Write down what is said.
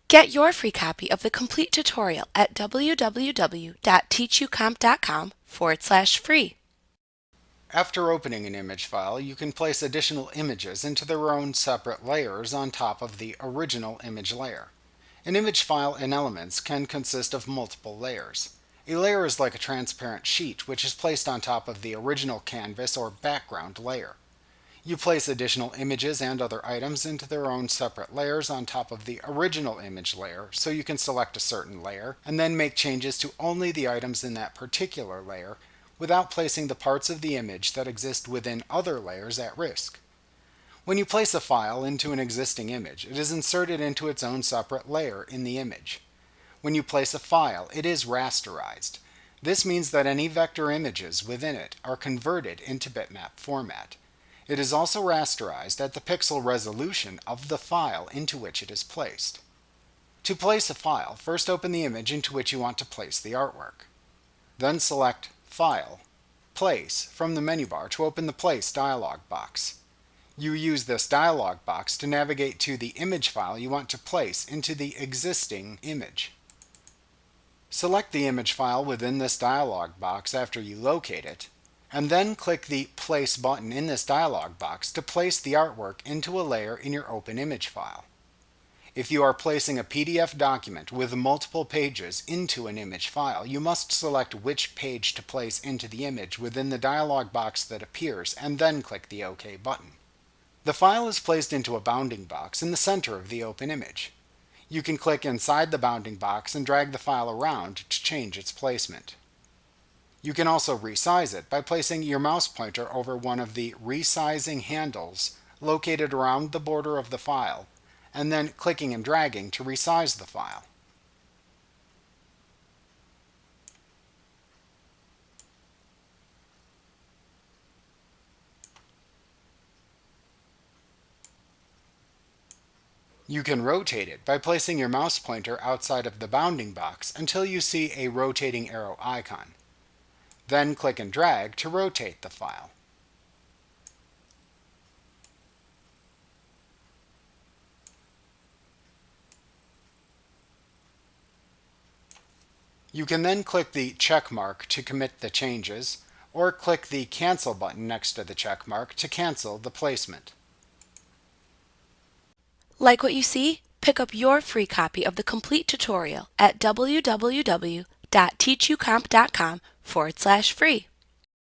Get your free copy of the complete tutorial at www.teachucomp.com/free. After opening an image file, you can place additional images into their own separate layers on top of the original image layer. An image file in Elements can consist of multiple layers. A layer is like a transparent sheet which is placed on top of the original canvas or background layer. You place additional images and other items into their own separate layers on top of the original image layer, so you can select a certain layer and then make changes to only the items in that particular layer without placing the parts of the image that exist within other layers at risk. When you place a file into an existing image, it is inserted into its own separate layer in the image. When you place a file, it is rasterized. This means that any vector images within it are converted into bitmap format. It is also rasterized at the pixel resolution of the file into which it is placed. To place a file, first open the image into which you want to place the artwork. Then select File, Place from the menu bar to open the Place dialog box. You use this dialog box to navigate to the image file you want to place into the existing image. Select the image file within this dialog box after you locate it, and then click the Place button in this dialog box to place the artwork into a layer in your open image file. If you are placing a PDF document with multiple pages into an image file, you must select which page to place into the image within the dialog box that appears, and then click the OK button. The file is placed into a bounding box in the center of the open image. You can click inside the bounding box and drag the file around to change its placement. You can also resize it by placing your mouse pointer over one of the resizing handles located around the border of the file, and then clicking and dragging to resize the file. You can rotate it by placing your mouse pointer outside of the bounding box until you see a rotating arrow icon. Then click and drag to rotate the file. You can then click the check mark to commit the changes, or click the Cancel button next to the check mark to cancel the placement. Like what you see? Pick up your free copy of the complete tutorial at www.teachucomp.com/free.